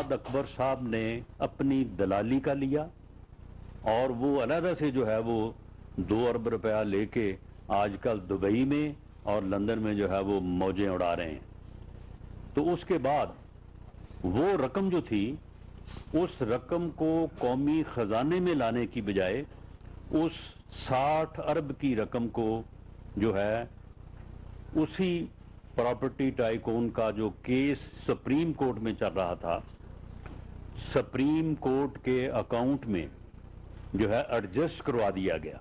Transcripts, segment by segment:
شہزاد اکبر صاحب نے اپنی دلالی کا لیا اور وہ علیحدہ سے جو ہے وہ 2 ارب روپیہ لے کے آج کل دبئی میں اور لندن میں جو ہے وہ موجیں اڑا رہے ہیں. تو اس کے بعد وہ رقم جو تھی اس رقم کو قومی خزانے میں لانے کی بجائے اس 60 ارب کی رقم کو جو ہے اسی پراپرٹی ٹائکون کا جو کیس سپریم کورٹ میں چل رہا تھا, سپریم کورٹ کے اکاؤنٹ میں جو ہے ایڈجسٹ کروا دیا گیا,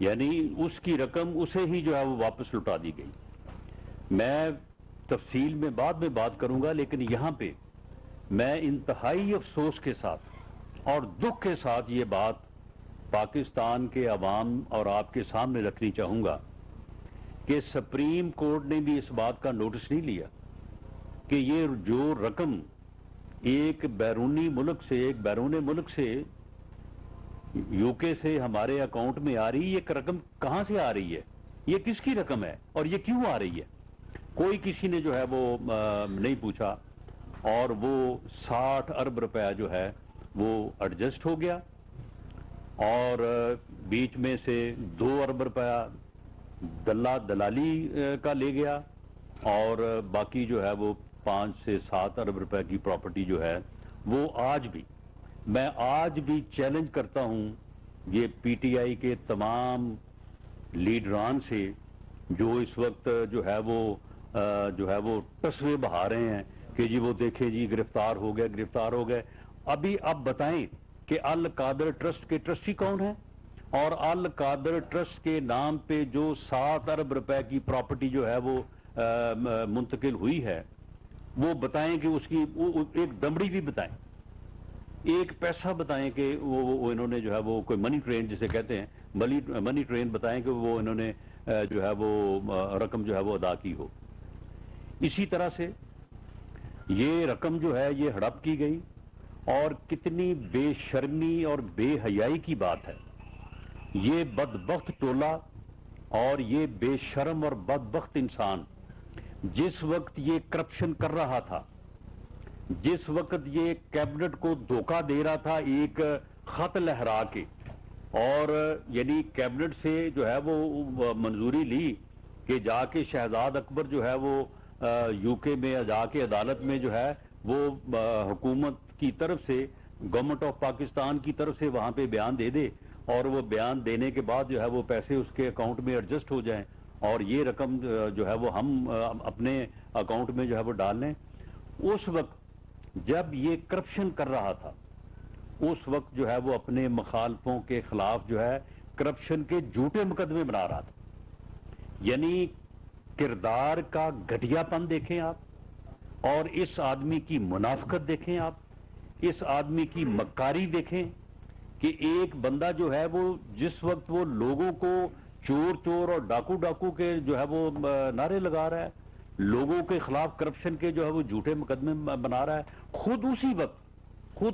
یعنی اس کی رقم اسے ہی جو ہے وہ واپس لوٹا دی گئی. میں تفصیل میں بعد میں بات کروں گا, لیکن یہاں پہ میں انتہائی افسوس کے ساتھ اور دکھ کے ساتھ یہ بات پاکستان کے عوام اور آپ کے سامنے رکھنی چاہوں گا کہ سپریم کورٹ نے بھی اس بات کا نوٹس نہیں لیا کہ یہ جو رقم ایک بیرونی ملک سے یو کے سے ہمارے اکاؤنٹ میں آ رہی ہے, یہ رقم کہاں سے آ رہی ہے, یہ کس کی رقم ہے اور یہ کیوں آ رہی ہے, کوئی کسی نے جو ہے وہ نہیں پوچھا. اور وہ 60 ارب روپیہ جو ہے وہ ایڈجسٹ ہو گیا اور بیچ میں سے 2 ارب روپیہ دلالی کا لے گیا اور باقی جو ہے وہ 5 سے 7 ارب روپے کی پراپرٹی جو ہے وہ میں آج بھی چیلنج کرتا ہوں یہ پی ٹی آئی کے تمام لیڈران سے جو اس وقت جو ہے وہ ٹسوے بہا رہے ہیں کہ جی وہ دیکھیں جی گرفتار ہو گئے. ابھی اب بتائیں کہ القادر ٹرسٹ کے ٹرسٹی کون ہیں اور القادر ٹرسٹ کے نام پہ جو 7 ارب روپے کی پراپرٹی جو ہے وہ منتقل ہوئی ہے, وہ بتائیں کہ اس کی ایک دمڑی بھی بتائیں, ایک پیسہ بتائیں کہ وہ انہوں نے جو ہے وہ کوئی منی ٹرین جسے کہتے ہیں منی ٹرین بتائیں کہ وہ انہوں نے جو ہے وہ رقم جو ہے وہ ادا کی ہو. اسی طرح سے یہ رقم جو ہے یہ ہڑپ کی گئی اور کتنی بے شرمی اور بے حیائی کی بات ہے. یہ بدبخت ٹولہ اور یہ بے شرم اور بدبخت انسان جس وقت یہ کرپشن کر رہا تھا, جس وقت یہ کیبنٹ کو دھوکہ دے رہا تھا ایک خط لہرا کے, اور یعنی کیبنٹ سے جو ہے وہ منظوری لی کہ جا کے شہزاد اکبر جو ہے وہ یو کے میں جا کے عدالت میں جو ہے وہ حکومت کی طرف سے گورنمنٹ آف پاکستان کی طرف سے وہاں پہ بیان دے دے اور وہ بیان دینے کے بعد جو ہے وہ پیسے اس کے اکاؤنٹ میں ایڈجسٹ ہو جائیں اور یہ رقم جو ہے وہ ہم اپنے اکاؤنٹ میں جو ہے وہ ڈال لیں. اس وقت جب یہ کرپشن کر رہا تھا اس وقت جو ہے وہ اپنے مخالفوں کے خلاف جو ہے کرپشن کے جھوٹے مقدمے بنا رہا تھا. یعنی کردار کا گھٹیا پن دیکھیں آپ, اور اس آدمی کی منافقت دیکھیں آپ, اس آدمی کی مکاری دیکھیں کہ ایک بندہ جو ہے وہ جس وقت وہ لوگوں کو چور اور ڈاکو کے جو ہے وہ نعرے لگا رہا ہے, لوگوں کے خلاف کرپشن کے جو ہے وہ جھوٹے مقدمے بنا رہا ہے, خود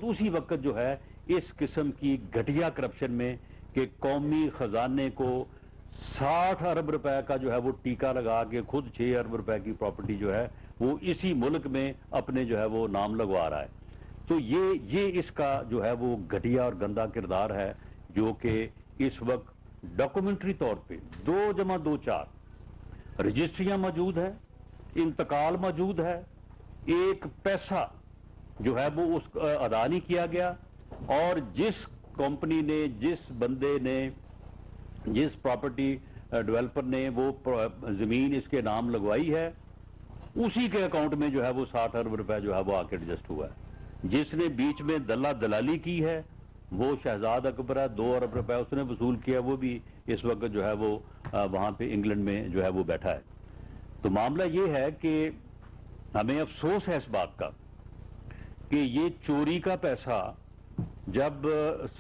اسی وقت جو ہے اس قسم کی گھٹیا کرپشن میں کہ قومی خزانے کو 60 ارب روپے کا جو ہے وہ ٹیکہ لگا کے خود 6 ارب روپے کی پراپرٹی جو ہے وہ اسی ملک میں اپنے جو ہے وہ نام لگوا رہا ہے. تو یہ اس کا جو ہے وہ گھٹیا اور گندا کردار ہے جو کہ اس وقت ڈاکومنٹری طور پہ 2+2=4 رجسٹریاں موجود ہیں, انتقال موجود ہے, ایک پیسہ جو ہے وہ اس ادا نہیں کیا گیا, اور جس کمپنی نے, جس بندے نے, جس پراپرٹی ڈیولپر نے وہ زمین اس کے نام لگوائی ہے اسی کے اکاؤنٹ میں جو ہے وہ 60 ارب روپے جو ہے وہ آ کے ایڈجسٹ ہوا ہے. جس نے بیچ میں دلالی کی ہے وہ شہزاد اکبر ہے, 2 ارب روپے اس نے وصول کیا, وہ بھی اس وقت جو ہے وہ وہاں پہ انگلینڈ میں جو ہے وہ بیٹھا ہے. تو معاملہ یہ ہے کہ ہمیں افسوس ہے اس بات کا کہ یہ چوری کا پیسہ جب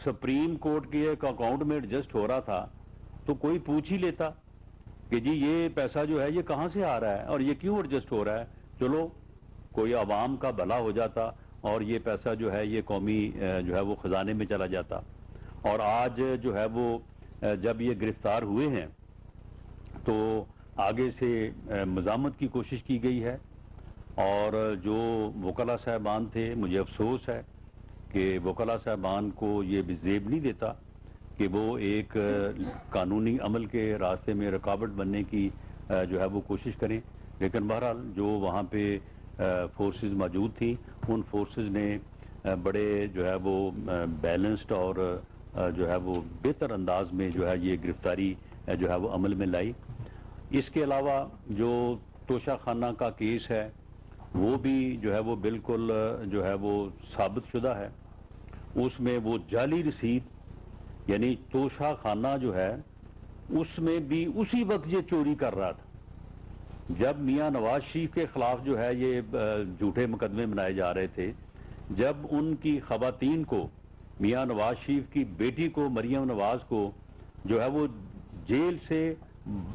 سپریم کورٹ کے اکاؤنٹ میں ایڈجسٹ ہو رہا تھا تو کوئی پوچھ ہی لیتا کہ جی یہ پیسہ جو ہے یہ کہاں سے آ رہا ہے اور یہ کیوں ایڈجسٹ ہو رہا ہے, چلو کوئی عوام کا بھلا ہو جاتا اور یہ پیسہ جو ہے یہ قومی جو ہے وہ خزانے میں چلا جاتا. اور آج جو ہے وہ جب یہ گرفتار ہوئے ہیں تو آگے سے مزاحمت کی کوشش کی گئی ہے اور جو وکلا صاحبان تھے، مجھے افسوس ہے کہ وکلا صاحبان کو یہ بھی زیب نہیں دیتا کہ وہ ایک قانونی عمل کے راستے میں رکاوٹ بننے کی جو ہے وہ کوشش کریں، لیکن بہرحال جو وہاں پہ فورسز موجود تھیں، ان فورسز نے بڑے جو ہے وہ بیلنسڈ اور جو ہے وہ بہتر انداز میں جو ہے یہ گرفتاری جو ہے وہ عمل میں لائی۔ اس کے علاوہ جو توشہ خانہ کا کیس ہے وہ بھی جو ہے وہ بالکل جو ہے وہ ثابت شدہ ہے۔ اس میں وہ جعلی رسید، یعنی توشہ خانہ جو ہے اس میں بھی اسی وقت یہ چوری کر رہا تھا جب میاں نواز شریف کے خلاف جو ہے یہ جھوٹے مقدمے بنائے جا رہے تھے، جب ان کی خواتین کو، میاں نواز شریف کی بیٹی کو، مریم نواز کو جو ہے وہ جیل سے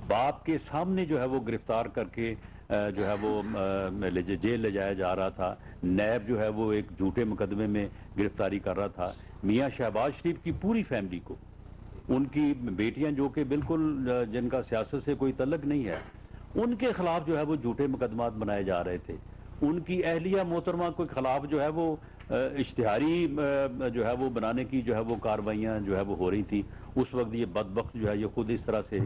باپ کے سامنے جو ہے وہ گرفتار کر کے جو ہے وہ جیل لے جایا جا رہا تھا، نیب جو ہے وہ ایک جھوٹے مقدمے میں گرفتاری کر رہا تھا، میاں شہباز شریف کی پوری فیملی کو، ان کی بیٹیاں جو کہ بالکل جن کا سیاست سے کوئی تعلق نہیں ہے، ان کے خلاف جو ہے وہ جھوٹے مقدمات بنائے جا رہے تھے، ان کی اہلیہ محترمہ کے خلاف جو ہے وہ اشتہاری جو ہے وہ بنانے کی جو ہے وہ کارروائیاں جو ہے وہ ہو رہی تھی۔ اس وقت یہ بدبخت جو ہے یہ خود اس طرح سے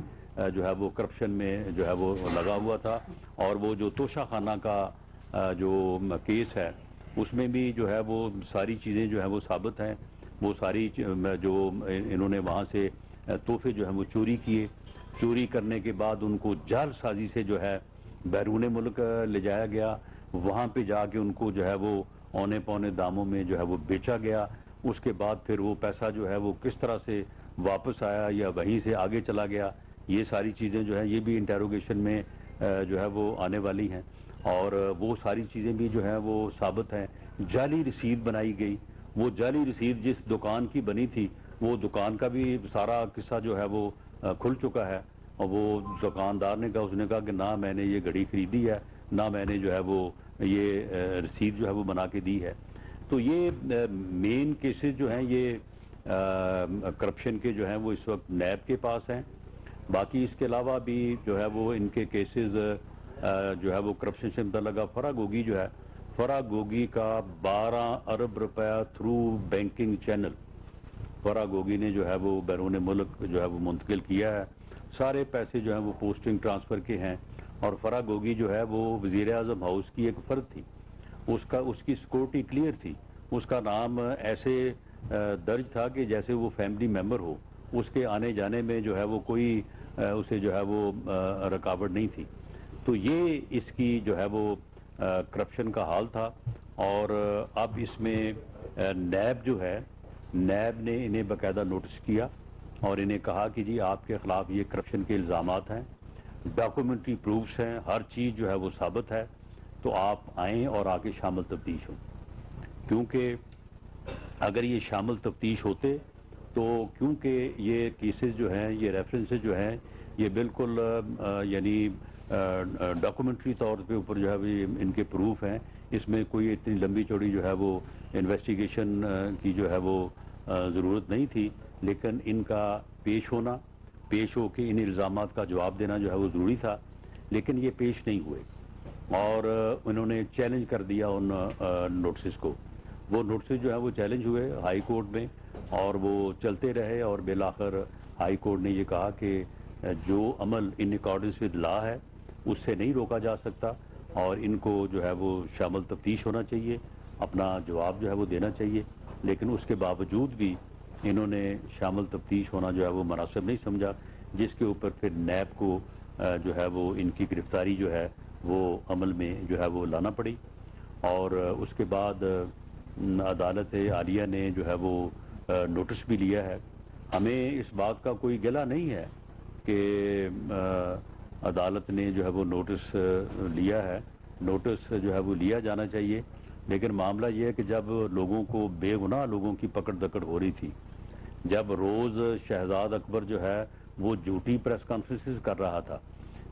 جو ہے وہ کرپشن میں جو ہے وہ لگا ہوا تھا، اور وہ جو توشہ خانہ کا جو کیس ہے اس میں بھی جو ہے وہ ساری چیزیں جو ہے وہ ثابت ہیں۔ وہ ساری جو انہوں نے وہاں سے تحفے جو ہیں وہ چوری کیے، چوری کرنے کے بعد ان کو جعل سازی سے جو ہے بیرون ملک لے جایا گیا، وہاں پہ جا کے ان کو جو ہے وہ اونے پونے داموں میں جو ہے وہ بیچا گیا۔ اس کے بعد پھر وہ پیسہ جو ہے وہ کس طرح سے واپس آیا یا وہیں سے آگے چلا گیا، یہ ساری چیزیں جو ہیں یہ بھی انٹیروگیشن میں جو ہے وہ آنے والی ہیں، اور وہ ساری چیزیں بھی جو ہیں وہ ثابت ہیں۔ جعلی رسید بنائی گئی، وہ جعلی رسید جس دکان کی بنی تھی وہ دکان کا بھی سارا قصہ جو ہے وہ کھل چکا ہے، اور وہ دکاندار نے کہا، اس نے کہا کہ نہ میں نے یہ گھڑی خریدی ہے، نہ میں نے جو ہے وہ یہ رسید جو ہے وہ بنا کے دی ہے۔ تو یہ مین کیسز جو ہیں یہ کرپشن کے جو ہیں وہ اس وقت نیب کے پاس ہیں۔ باقی اس کے علاوہ بھی جو ہے وہ ان کے کیسز جو ہے وہ کرپشن سے متعلقہ فرح گوگی جو ہے، فرح گوگی کا 12 ارب روپیہ تھرو بینکنگ چینل فرح گوگی نے جو ہے وہ بیرون ملک جو ہے وہ منتقل کیا ہے۔ سارے پیسے جو ہیں وہ پوسٹنگ ٹرانسفر کے ہیں، اور فرح گوگی جو ہے وہ وزیر اعظم ہاؤس کی ایک فرد تھی، اس کی سیکورٹی کلیئر تھی، اس کا نام ایسے درج تھا کہ جیسے وہ فیملی ممبر ہو، اس کے آنے جانے میں جو ہے وہ کوئی اسے جو ہے وہ رکاوٹ نہیں تھی۔ تو یہ اس کی جو ہے وہ کرپشن کا حال تھا، اور اب اس میں نیب جو ہے، نیب نے انہیں باقاعدہ نوٹس کیا اور انہیں کہا کہ جی آپ کے خلاف یہ کرپشن کے الزامات ہیں، ڈاکومنٹری پروفس ہیں، ہر چیز جو ہے وہ ثابت ہے، تو آپ آئیں اور آ کے شامل تفتیش ہوں۔ کیونکہ اگر یہ شامل تفتیش ہوتے تو کیونکہ یہ کیسز جو ہیں، یہ ریفرنسز جو ہیں، یہ بالکل یعنی ڈاکومنٹری طور پہ اوپر جو ہے ان کے پروف ہیں، اس میں کوئی اتنی لمبی چوڑی جو ہے وہ انویسٹیگیشن کی جو ہے وہ ضرورت نہیں تھی، لیکن ان کا پیش ہو کے ان الزامات کا جواب دینا جو ہے وہ ضروری تھا، لیکن یہ پیش نہیں ہوئے، اور انہوں نے چیلنج کر دیا ان نوٹسز کو۔ وہ نوٹسز جو ہے وہ چیلنج ہوئے ہائی کورٹ میں، اور وہ چلتے رہے، اور بالآخر ہائی کورٹ نے یہ کہا کہ جو عمل ان اکارڈنس ود لا ہے اس سے نہیں روکا جا سکتا، اور ان کو جو ہے وہ شامل تفتیش ہونا چاہیے، اپنا جواب جو ہے وہ دینا چاہیے، لیکن اس کے باوجود بھی انہوں نے شامل تفتیش ہونا جو ہے وہ مناسب نہیں سمجھا، جس کے اوپر پھر نیب کو جو ہے وہ ان کی گرفتاری جو ہے وہ عمل میں جو ہے وہ لانا پڑی، اور اس کے بعد عدالت عالیہ نے جو ہے وہ نوٹس بھی لیا ہے۔ ہمیں اس بات کا کوئی گلہ نہیں ہے کہ عدالت نے جو ہے وہ نوٹس لیا ہے، نوٹس جو ہے وہ لیا جانا چاہیے، لیکن معاملہ یہ ہے کہ جب لوگوں کو، بے گناہ لوگوں کی پکڑ دکڑ ہو رہی تھی، جب روز شہزاد اکبر جو ہے وہ جھوٹی پریس کانفرنسز کر رہا تھا،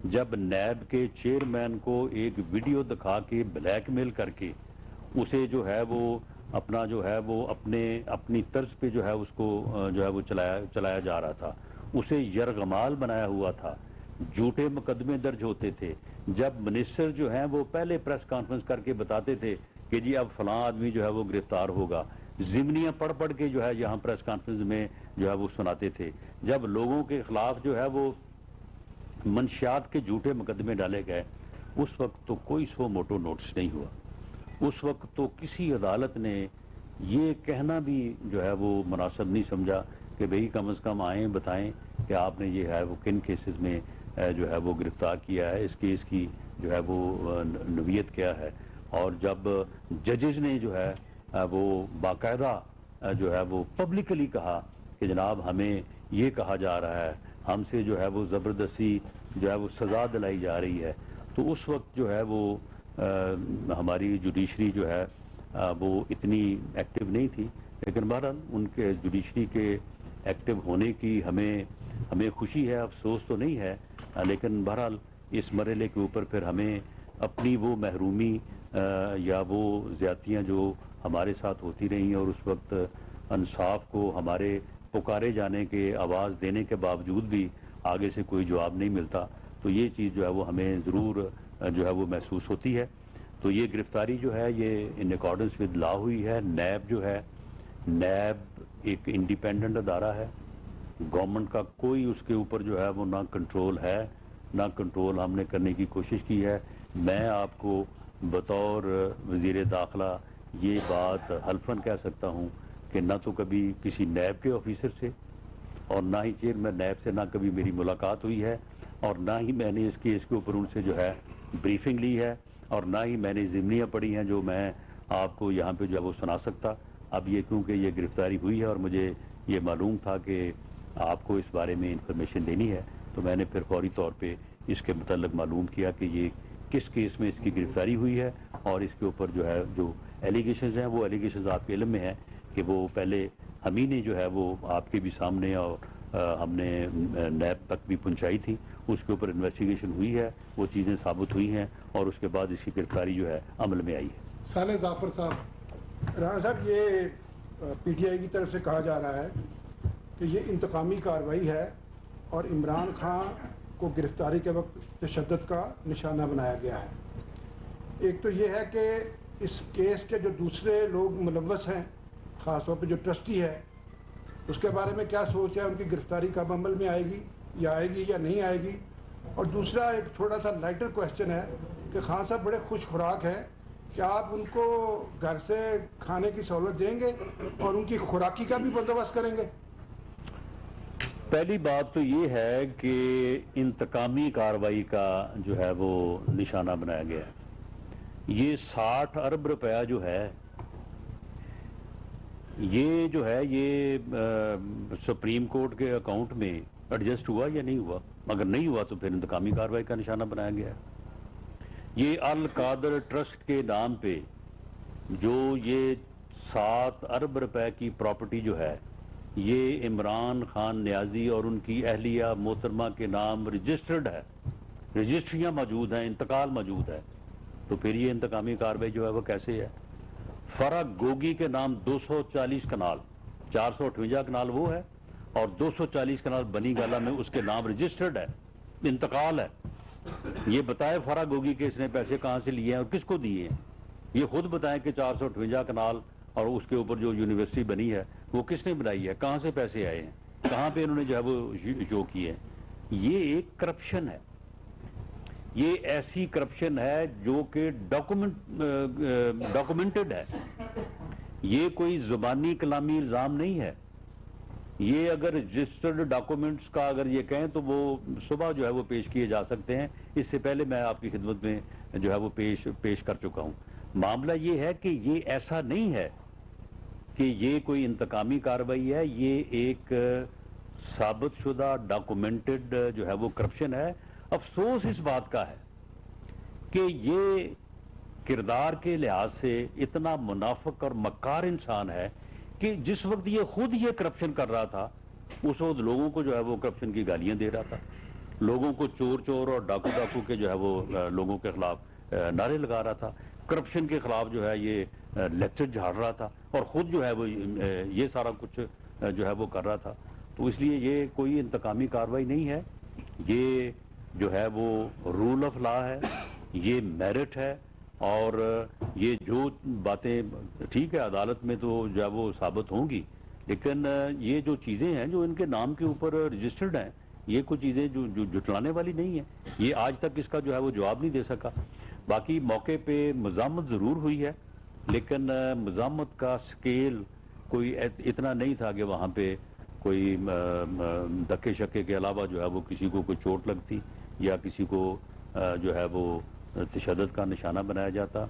جب نیب کے چیئرمین کو ایک ویڈیو دکھا کے بلیک میل کر کے اسے جو ہے وہ اپنا جو ہے وہ اپنی طرز پہ جو ہے اس کو جو ہے وہ چلایا جا رہا تھا، اسے یرغمال بنایا ہوا تھا جھوٹے مقدمے درج ہوتے تھے، جب منسٹر جو ہیں وہ پہلے پریس کانفرنس کر کے بتاتے تھے کہ جی اب فلاں آدمی جو ہے وہ گرفتار ہوگا، ضمنیاں پڑھ پڑھ کے جو ہے یہاں پریس کانفرنس میں جو ہے وہ سناتے تھے، جب لوگوں کے خلاف جو ہے وہ منشیات کے جھوٹے مقدمے ڈالے گئے، اس وقت تو کوئی سو موٹو نوٹس نہیں ہوا، اس وقت تو کسی عدالت نے یہ کہنا بھی جو ہے وہ مناسب نہیں سمجھا کہ بھئی کم از کم آئیں بتائیں کہ آپ نے یہ ہے وہ کن کیسز میں جو ہے وہ گرفتار کیا ہے، اس کیس کی جو ہے وہ نوعیت کیا ہے۔ اور جب ججز نے جو ہے وہ باقاعدہ جو ہے وہ پبلکلی کہا کہ جناب ہمیں یہ کہا جا رہا ہے، ہم سے جو ہے وہ زبردستی جو ہے وہ سزا دلائی جا رہی ہے، تو اس وقت جو ہے وہ ہماری جوڈیشری جو ہے وہ اتنی ایکٹیو نہیں تھی، لیکن بہرحال ان کے جوڈیشری کے ایکٹیو ہونے کی ہمیں خوشی ہے، افسوس تو نہیں ہے، لیکن بہرحال اس مرحلے کے اوپر پھر ہمیں اپنی وہ محرومی یا وہ زیادتیاں جو ہمارے ساتھ ہوتی رہیں اور اس وقت انصاف کو ہمارے پکارے جانے کے آواز دینے کے باوجود بھی آگے سے کوئی جواب نہیں ملتا، تو یہ چیز جو ہے وہ ہمیں ضرور جو ہے وہ محسوس ہوتی ہے۔ تو یہ گرفتاری جو ہے یہ ان اکارڈنس ود لا ہوئی ہے۔ نیب جو ہے، نیب ایک انڈیپینڈنٹ ادارہ ہے، گورنمنٹ کا کوئی اس کے اوپر جو ہے وہ نہ کنٹرول ہے، نہ کنٹرول ہم نے کرنے کی کوشش کی ہے۔ میں آپ کو بطور وزیر داخلہ یہ بات حلفاً کہہ سکتا ہوں کہ نہ تو کبھی کسی نیب کے آفیسر سے اور نہ ہی چیئرمین نیب سے نہ کبھی میری ملاقات ہوئی ہے، اور نہ ہی میں نے اس کیس کے اوپر ان سے جو ہے بریفنگ لی ہے، اور نہ ہی میں نے ضمنیاں پڑھی ہیں جو میں آپ کو یہاں پہ جو ہے وہ سنا سکتا۔ اب یہ کیونکہ یہ گرفتاری ہوئی ہے اور مجھے یہ معلوم تھا کہ آپ کو اس بارے میں انفارمیشن دینی ہے، تو میں نے پھر فوری طور پہ اس کے متعلق معلوم کیا کہ یہ کس کیس میں اس کی گرفتاری ہوئی ہے، اور اس کے اوپر جو ہے جو ایلیگیشنز ہیں وہ ایلیگیشنز آپ کے علم میں ہیں کہ وہ پہلے ہم ہی نے جو ہے وہ آپ کے بھی سامنے اور ہم نے نیب تک بھی پہنچائی تھی، اس کے اوپر انویسٹیگیشن ہوئی ہے، وہ چیزیں ثابت ہوئی ہیں، اور اس کے بعد اس کی گرفتاری جو ہے عمل میں آئی ہے۔ صالح ظافر صاحب، رانا صاحب یہ پی ٹی آئی کی طرف سے کہا جا رہا ہے کہ یہ انتقامی کارروائی ہے اور عمران خان کو گرفتاری کے وقت تشدد کا نشانہ بنایا گیا ہے۔ ایک تو یہ ہے کہ اس کیس کے جو دوسرے لوگ ملوث ہیں، خاص طور پہ جو ٹرسٹی ہے، اس کے بارے میں کیا سوچ ہے، ان کی گرفتاری کب عمل میں آئے گی یا نہیں آئے گی؟ اور دوسرا ایک تھوڑا سا لائٹر کویسچن ہے کہ خان صاحب بڑے خوش خوراک ہیں، کیا آپ ان کو گھر سے کھانے کی سہولت دیں گے اور ان کی خوراکی کا بھی بندوبست کریں گے؟ پہلی بات تو یہ ہے کہ انتقامی کارروائی کا جو ہے وہ نشانہ بنایا گیا ہے۔ یہ 60 ارب روپیہ جو ہے یہ سپریم کورٹ کے اکاؤنٹ میں ایڈجسٹ ہوا یا نہیں ہوا؟ اگر نہیں ہوا تو پھر انتقامی کارروائی کا نشانہ بنایا گیا ہے۔ یہ القادر ٹرسٹ کے نام پہ جو یہ 7 ارب روپے کی پراپرٹی جو ہے یہ عمران خان نیازی اور ان کی اہلیہ محترمہ کے نام رجسٹرڈ ہے، رجسٹریاں موجود ہیں، انتقال موجود ہے، تو پھر یہ انتقامی کارروائی جو ہے وہ کیسے ہے؟ فرح گوگی کے نام 240 کنال، 458 کنال وہ ہے اور 240 کنال بنی گالا میں اس کے نام رجسٹرڈ ہے، انتقال ہے۔ یہ بتائے فرح گوگی کے اس نے پیسے کہاں سے لیے ہیں اور کس کو دیے ہیں؟ یہ خود بتائیں کہ 458 کنال اور اس کے اوپر جو یونیورسٹی بنی ہے وہ کس نے بنائی ہے، کہاں سے پیسے آئے ہیں، کہاں پہ انہوں نے جو ہے وہ جو کیے ہیں؟ یہ ایک کرپشن ہے، یہ ایسی کرپشن ہے جو کہ ڈاکومنٹڈ ہے، یہ کوئی زبانی کلامی الزام نہیں ہے۔ یہ اگر رجسٹرڈ ڈاکومنٹس کا اگر یہ کہیں تو وہ صبح جو ہے وہ پیش کیے جا سکتے ہیں، اس سے پہلے میں آپ کی خدمت میں جو ہے وہ پیش کر چکا ہوں۔ معاملہ یہ ہے کہ یہ ایسا نہیں ہے کہ یہ کوئی انتقامی کارروائی ہے، یہ ایک ثابت شدہ ڈاکومنٹڈ جو ہے وہ کرپشن ہے۔ افسوس اس بات کا ہے کہ یہ کردار کے لحاظ سے اتنا منافق اور مکار انسان ہے کہ جس وقت یہ خود یہ کرپشن کر رہا تھا اس وقت لوگوں کو جو ہے وہ کرپشن کی گالیاں دے رہا تھا، لوگوں کو چور چور اور ڈاکو ڈاکو کے جو ہے وہ لوگوں کے خلاف نعرے لگا رہا تھا، کرپشن کے خلاف جو ہے یہ لیکچر جھاڑ رہا تھا، اور خود جو ہے وہ یہ سارا کچھ جو ہے وہ کر رہا تھا۔ تو اس لیے یہ کوئی انتقامی کارروائی نہیں ہے، یہ جو ہے وہ رول آف لا ہے، یہ میرٹ ہے، اور یہ جو باتیں ٹھیک ہے عدالت میں تو جو ہے وہ ثابت ہوں گی، لیکن یہ جو چیزیں ہیں جو ان کے نام کے اوپر رجسٹرڈ ہیں، یہ کچھ چیزیں جو جھٹلانے والی نہیں ہیں، یہ آج تک اس کا جو ہے وہ جواب نہیں دے سکا۔ باقی موقع پہ مزاحمت ضرور ہوئی ہے، لیکن مزاحمت کا سکیل کوئی اتنا نہیں تھا کہ وہاں پہ کوئی دھکے شکے کے علاوہ جو ہے وہ کسی کو کوئی چوٹ لگتی یا کسی کو جو ہے وہ تشدد کا نشانہ بنایا جاتا۔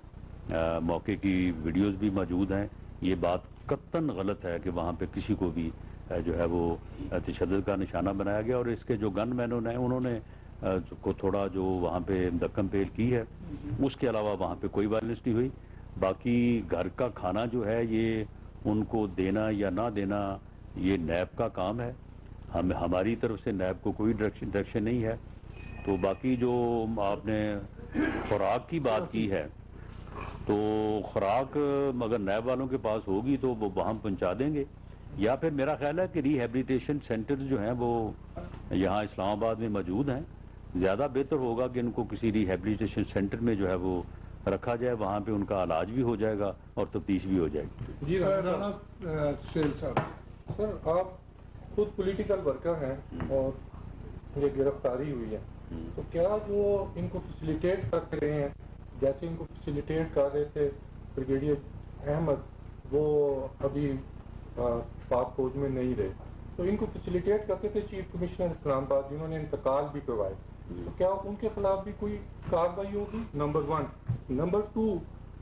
موقع کی ویڈیوز بھی موجود ہیں، یہ بات قطعاً غلط ہے کہ وہاں پہ کسی کو بھی جو ہے وہ تشدد کا نشانہ بنایا گیا، اور اس کے جو گن مینوں نے انہوں نے کو تھوڑا جو وہاں پہ دکن پیل کی ہے، اس کے علاوہ وہاں پہ کوئی وائلنس نہیں ہوئی۔ باقی گھر کا کھانا جو ہے یہ ان کو دینا یا نہ دینا یہ نیب کا کام ہے، ہماری طرف سے نیب کو کوئی ڈائریکشن نہیں ہے۔ تو باقی جو آپ نے خوراک کی بات کی ہے، تو خوراک اگر نیب والوں کے پاس ہوگی تو وہ وہاں پہنچا دیں گے، یا پھر میرا خیال ہے کہ ری ہیبلیٹیشن سینٹرز جو ہیں وہ یہاں اسلام آباد میں موجود ہیں، زیادہ بہتر ہوگا کہ ان کو کسی ری ہیبلیٹیشن سینٹر میں جو ہے وہ رکھا جائے، وہاں پہ ان کا علاج بھی ہو جائے گا اور تفتیش بھی ہو جائے گی۔ جی رانا سہیل صاحب، سر، آپ خود پولیٹیکل ورکر ہیں اور یہ گرفتاری ہوئی ہے، تو کیا جو ان کو فیسیلیٹیٹ کر رہے ہیں، جیسے ان کو فیسیلیٹیٹ کر رہے تھے بریگیڈیئر احمد، وہ ابھی پاک فوج میں نہیں رہے، تو ان کو فیسیلیٹیٹ کرتے تھے چیف کمشنر اسلام آباد، جنہوں نے انتقال بھی کروایا، تو کیا ان کے خلاف بھی کوئی کارروائی ہوگی؟ نمبر 1۔ نمبر 2،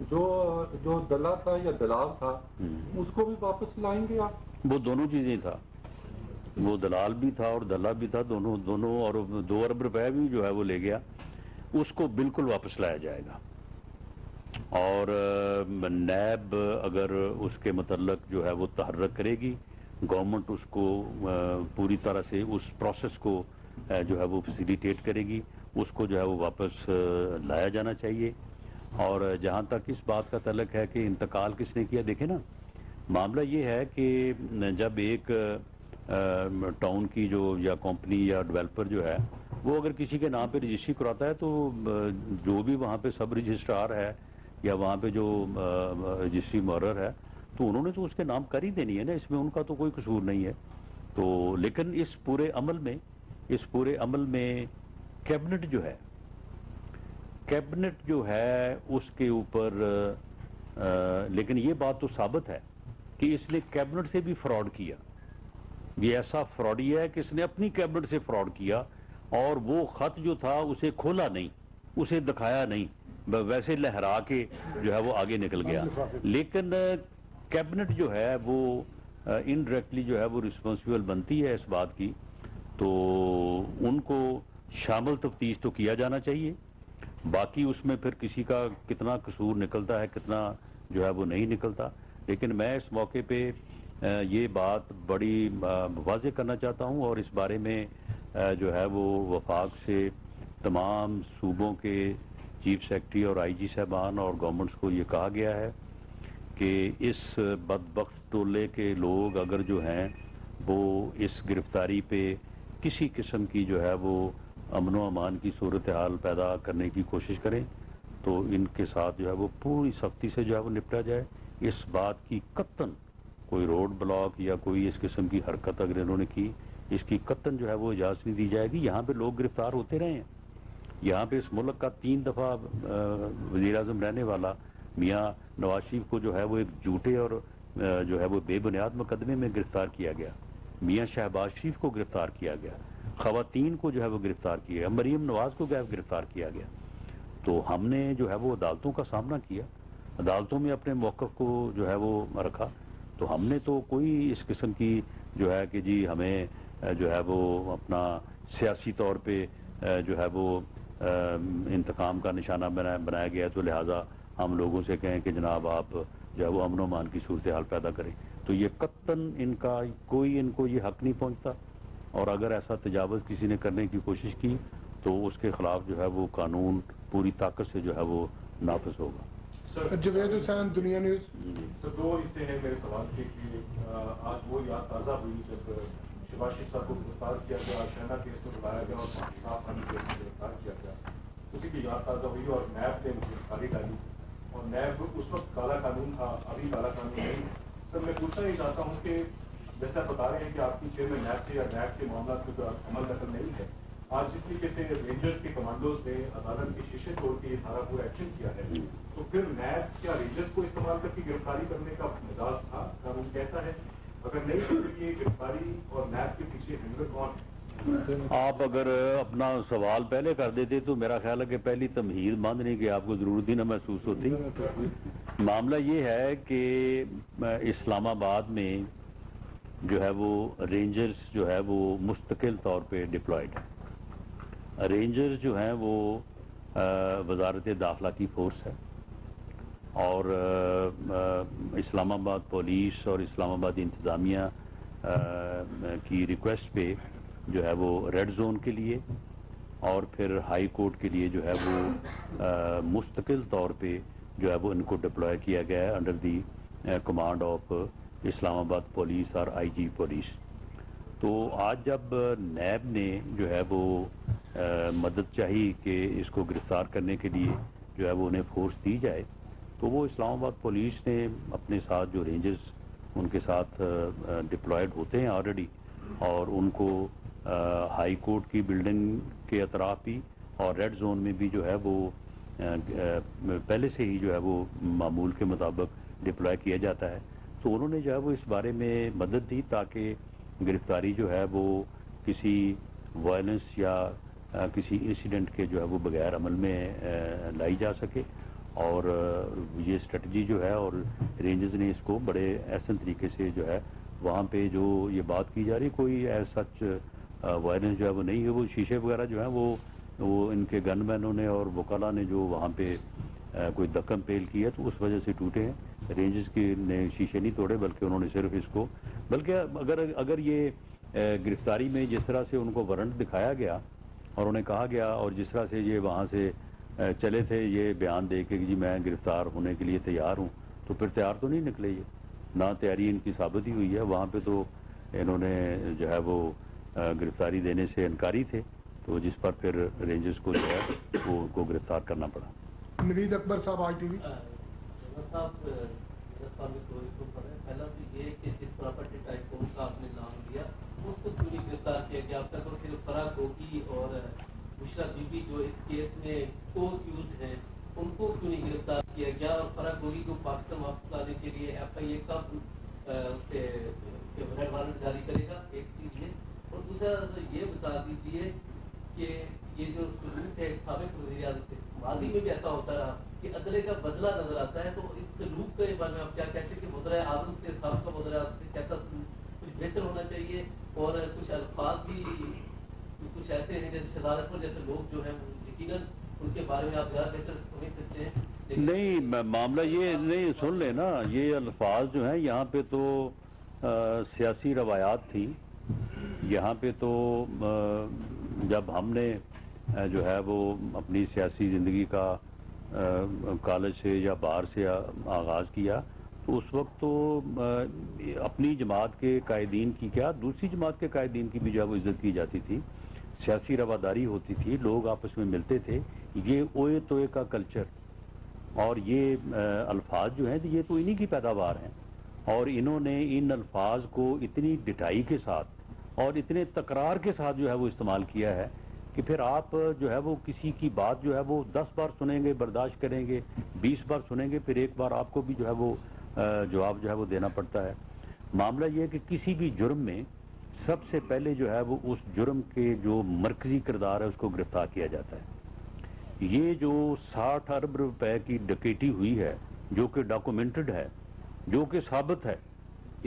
جو دلہ تھا یا دلال تھا، اس کو بھی واپس لائیں گے آپ؟ وہ دونوں چیزیں تھا، وہ دلال بھی تھا اور دلہ بھی تھا، دونوں، اور 2 ارب روپے بھی جو ہے وہ لے گیا، اس کو بالکل واپس لایا جائے گا۔ اور نیب اگر اس کے متعلق جو ہے وہ تحرک کرے گی، گورنمنٹ اس کو پوری طرح سے اس پروسیس کو جو ہے وہ فیسیلیٹیٹ کرے گی، اس کو جو ہے وہ واپس لایا جانا چاہیے۔ اور جہاں تک اس بات کا تعلق ہے کہ انتقال کس نے کیا، دیکھیں نا، معاملہ یہ ہے کہ جب ایک ٹاؤن کی جو یا کمپنی یا ڈیولپر جو ہے وہ اگر کسی کے نام پہ رجسٹری کراتا ہے، تو جو بھی وہاں پہ سب رجسٹرار ہے یا وہاں پہ جو رجسٹری مقرر ہے، تو انہوں نے تو اس کے نام کر ہی دینی ہے نا، اس میں ان کا تو کوئی قصور نہیں ہے۔ تو لیکن اس پورے عمل میں کیبنٹ جو ہے اس کے اوپر لیکن یہ بات تو ثابت ہے کہ اس نے کیبنٹ سے بھی فراڈ کیا۔ یہ ایسا فراڈی ہے کہ اس نے اپنی کیبنٹ سے فراڈ کیا، اور وہ خط جو تھا اسے کھولا نہیں، اسے دکھایا نہیں، ویسے لہرا کے جو ہے وہ آگے نکل گیا۔ لیکن کیبنٹ جو ہے وہ انڈائریکٹلی جو ہے وہ رسپانسیبل بنتی ہے اس بات کی، تو ان کو شامل تفتیش تو کیا جانا چاہیے۔ باقی اس میں پھر کسی کا کتنا قصور نکلتا ہے، کتنا جو ہے وہ نہیں نکلتا، لیکن میں اس موقع پہ یہ بات بڑی واضح کرنا چاہتا ہوں، اور اس بارے میں جو ہے وہ وفاق سے تمام صوبوں کے چیف سیکرٹری اور آئی جی صاحبان اور گورنمنٹس کو یہ کہا گیا ہے کہ اس بدبخت ٹولے کے لوگ اگر جو ہیں وہ اس گرفتاری پہ کسی قسم کی جو ہے وہ امن و امان کی صورتحال پیدا کرنے کی کوشش کریں، تو ان کے ساتھ جو ہے وہ پوری سختی سے جو ہے وہ نپٹا جائے۔ اس بات کی قطعاً کوئی روڈ بلاک یا کوئی اس قسم کی حرکت اگر انہوں نے کی، اس کی قطعاً جو ہے وہ اجازت نہیں دی جائے گی۔ یہاں پہ لوگ گرفتار ہوتے رہے ہیں، یہاں پہ اس ملک کا 3 دفعہ وزیر اعظم رہنے والا میاں نواز شریف کو جو ہے وہ ایک جھوٹے اور جو ہے وہ بے بنیاد مقدمے میں گرفتار کیا گیا، میاں شہباز شریف کو گرفتار کیا گیا، خواتین کو جو ہے وہ گرفتار کیا گیا، مریم نواز کو گرفتار کیا گیا۔ تو ہم نے جو ہے وہ عدالتوں کا سامنا کیا، عدالتوں میں اپنے موقف کو جو ہے وہ رکھا، تو ہم نے تو کوئی اس قسم کی جو ہے کہ جی ہمیں جو ہے وہ اپنا سیاسی طور پہ جو ہے وہ انتقام کا نشانہ بنایا گیا ہے، تو لہٰذا ہم لوگوں سے کہیں کہ جناب آپ جو ہے وہ امن و امان کی صورتحال پیدا کریں، تو یہ قطعاً ان کو یہ حق نہیں پہنچتا، اور اگر ایسا تجاوز کسی نے کرنے کی کوشش کی تو اس کے خلاف جو ہے وہ قانون پوری طاقت سے جو ہے وہ نافذ ہوگا۔ جوید حسین، دنیا نیوز۔ سر، 2 حصے ہیں میرے سوال کے کہ آج وہ یاد تازہ ہوئی جب شہباز شریف صاحب کو گرفتار کیا گیا، شہنا کیس میں بلایا گیا اور صاف پانی کیس میں گرفتار کیا گیا، اسی کی یاد تازہ ہوئی اور نیب نے گرفتاری ڈالی اور نیب اس وقت کالا قانون تھا، ابھی کالا قانون نہیں۔ سر میں پوچھنا یہ چاہتا ہوں کہ جیسے آپ بتا رہے ہیں کہ آپ کی چیئرمین نیب سے یا نیب کے معاملات کو عمل دخل نہیں ہے، آج جس طریقے سے رینجرز کے کمانڈوز نے عدالت کے شیشے توڑ کے یہ سارا پورا ایکشن کیا ہے، تو پھر نیب کیا رینجرز کو استعمال کر کے گرفتاری کرنے کا مجاز تھا؟ قانون کہتا ہے اگر نہیں تو پھر یہ گرفتاری اور نیب کے پیچھے ہینڈلر کون ہے؟ آپ اگر اپنا سوال پہلے کر دیتے تو میرا خیال ہے کہ پہلی تمہید باندھنے کی آپ کو ضرورت ہی نہ محسوس ہوتی۔ معاملہ یہ ہے کہ اسلام آباد میں جو ہے وہ رینجرز جو ہے وہ مستقل طور پہ ڈپلائیڈ ہے۔ رینجرز جو ہیں وہ وزارت داخلہ کی فورس ہے اور اسلام آباد پولیس اور اسلام آباد انتظامیہ کی ریکویسٹ پہ جو ہے وہ ریڈ زون کے لیے اور پھر ہائی کورٹ کے لیے جو ہے وہ مستقل طور پہ جو ہے وہ ان کو ڈپلوائے کیا گیا ہے انڈر دی کمانڈ آف اسلام آباد پولیس اور آئی جی پولیس۔ تو آج جب نیب نے جو ہے وہ مدد چاہی کہ اس کو گرفتار کرنے کے لیے جو ہے وہ انہیں فورس دی جائے، تو وہ اسلام آباد پولیس نے اپنے ساتھ جو رینجرز ان کے ساتھ ڈپلائیڈ ہوتے ہیں آلریڈی، اور ان کو ہائی کورٹ کی بلڈنگ کے اطراف بھی اور ریڈ زون میں بھی جو ہے وہ پہلے سے ہی جو ہے وہ معمول کے مطابق ڈپلوائے کیا جاتا ہے۔ تو انہوں نے جو ہے وہ اس بارے میں مدد دی تاکہ گرفتاری جو ہے وہ کسی وائلنس یا کسی انسیڈنٹ کے جو ہے وہ بغیر عمل میں لائی جا سکے، اور یہ اسٹریٹجی جو ہے اور رینجز نے اس کو بڑے احسن طریقے سے جو ہے وہاں پہ جو یہ بات کی جا رہی، کوئی ایز سچ وائلنس جو ہے وہ نہیں ہے۔ وہ شیشے وغیرہ جو ہیں وہ ان کے گن مینوں نے اور وکلا نے جو وہاں پہ کوئی دکن پیل کی ہے تو اس وجہ سے ٹوٹے ہیں۔ رینجز کی نے شیشے نہیں توڑے بلکہ انہوں نے صرف اس کو، بلکہ اگر یہ گرفتاری میں جس طرح سے ان کو وارنٹ دکھایا گیا اور انہیں کہا گیا اور جس طرح سے یہ وہاں سے چلے تھے یہ بیان دے کے کہ جی میں گرفتار ہونے کے لیے تیار ہوں، تو پھر تیار تو نہیں نکلے، یہ نہ تیاری ان کی ثابت ہی ہوئی ہے۔ وہاں پہ تو انہوں نے جو ہے وہ گرفتاری دینے سے انکاری تھے، تو جس پر پھر رینجرز کو جو ہے وہ ان کو گرفتار کرنا پڑا۔ نوید اکبر صاحب آئی ٹی وی۔ پہلا تو یہ کہ جس پراپرٹی ٹائکون کا آپ نے نام لیا اس کو کیوں نہیں گرفتار کیا گیا اب تک، اور پھر فرا گوگی اور بشرا بی بی جو اس کیس میں کو ایکیوزڈ ہیں ان کو کیوں نہیں گرفتار کیا گیا، اور فرا گوگی کو پاکستان واپس لانے کے لیے ایف آئی اے کب وارنٹ جاری کرے گا؟ ایک چیز یہ، اور دوسرا یہ بتا دیجیے کہ یہ جو سلوک ہے سابق وزیر اعظم سے ماضی میں بھی ایسا ہوتا رہا کہ عدلے کا بدلہ نظر آتا ہے، تو اس سلوک کے بارے میں آپ کیا کہتے ہیں کہ وزیر اعظم سے سابقہ وزیر اعظم سے کیسا سلوک کچھ بہتر ہونا چاہیے، اور کچھ الفاظ بھی کچھ ایسے ہیں جیسے شہزاد اکبر جیسے لوگ جو ہیں یقیناً ان کے بارے میں آپ زیادہ بہتر سمجھ سکتے ہیں؟ نہیں، معاملہ یہ نہیں، سن لیں نا، یہ الفاظ جو ہیں یہاں پہ تو سیاسی روایات تھی، یہاں پہ تو جب ہم نے جو ہے وہ اپنی سیاسی زندگی کا کالج سے یا باہر سے آغاز کیا تو اس وقت تو اپنی جماعت کے قائدین کی کیا دوسری جماعت کے قائدین کی بھی جو ہے وہ عزت کی جاتی تھی، سیاسی رواداری ہوتی تھی، لوگ آپس میں ملتے تھے۔ یہ اوئے توئے کا کلچر اور یہ الفاظ جو ہیں یہ تو انہی کی پیداوار ہیں، اور انہوں نے ان الفاظ کو اتنی ڈٹائی کے ساتھ اور اتنے تکرار کے ساتھ جو ہے وہ استعمال کیا ہے کہ پھر آپ جو ہے وہ کسی کی بات جو ہے وہ 10 بار سنیں گے برداشت کریں گے، 20 بار سنیں گے، پھر ایک بار آپ کو بھی جو ہے وہ جواب جو ہے وہ دینا پڑتا ہے۔ معاملہ یہ ہے کہ کسی بھی جرم میں سب سے پہلے جو ہے وہ اس جرم کے جو مرکزی کردار ہے اس کو گرفتار کیا جاتا ہے۔ یہ جو 60 ارب روپے کی ڈکیٹی ہوئی ہے جو کہ ڈاکومنٹڈ ہے، جو کہ ثابت ہے،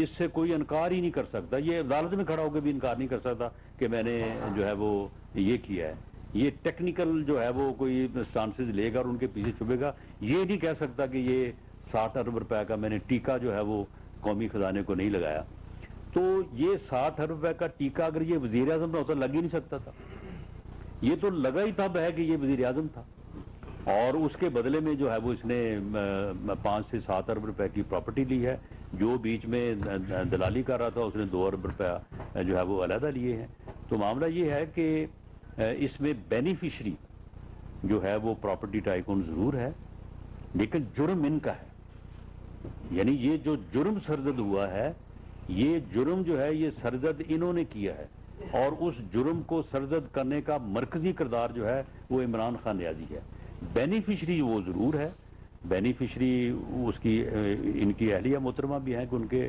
اس سے کوئی انکار ہی نہیں کر سکتا، یہ عدالت میں کھڑا ہو کے بھی انکار نہیں کر سکتا کہ میں نے جو ہے وہ یہ کیا ہے۔ یہ ٹیکنیکل جو ہے وہ کوئی سٹانسز لے گا اور ان کے پیچھے چھپے گا، یہ نہیں کہہ سکتا کہ یہ 60 ارب روپے کا میں نے ٹیکہ جو ہے وہ قومی خزانے کو نہیں لگایا۔ تو یہ 60 ارب روپے کا ٹیکہ اگر یہ وزیر اعظم نہ ہوتا لگ ہی نہیں سکتا تھا، یہ تو لگا ہی تب ہے کہ یہ وزیر اعظم تھا، اور اس کے بدلے میں جو ہے وہ اس نے 5 سے 7 ارب روپے کی پراپرٹی لی ہے. جو بیچ میں دلالی کر رہا تھا اس نے 2 ارب روپے جو ہے وہ علیحدہ لیے ہیں. تو معاملہ یہ ہے کہ اس میں بینیفیشری جو ہے وہ پراپرٹی ٹائکون ضرور ہے، لیکن جرم ان کا ہے. یعنی یہ جو جرم سرزد ہوا ہے، یہ جرم جو ہے یہ سرزد انہوں نے کیا ہے، اور اس جرم کو سرزد کرنے کا مرکزی کردار جو ہے وہ عمران خان نیازی ہے. بینیفیشری وہ ضرور ہے، بینیفیشری اس کی ان کی اہلیہ محترمہ بھی ہیں کہ ان کے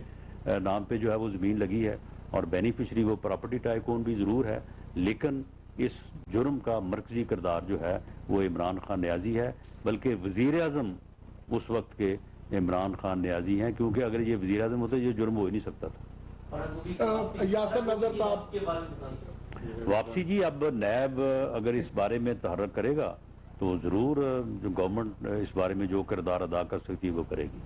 نام پہ جو ہے وہ زمین لگی ہے، اور بینیفیشری وہ پراپرٹی ٹائکون بھی ضرور ہے، لیکن اس جرم کا مرکزی کردار جو ہے وہ عمران خان نیازی ہے. بلکہ وزیر اعظم اس وقت کے عمران خان نیازی ہیں، کیونکہ اگر یہ وزیر اعظم ہوتا یہ جرم ہو ہی نہیں سکتا تھا. یاسر نظر صاحب کے بارے میں واپسی جی اب نیب اگر اس بارے میں تحرک کرے گا تو ضرور جو گورنمنٹ اس بارے میں جو کردار ادا کر سکتی ہے وہ کرے گی.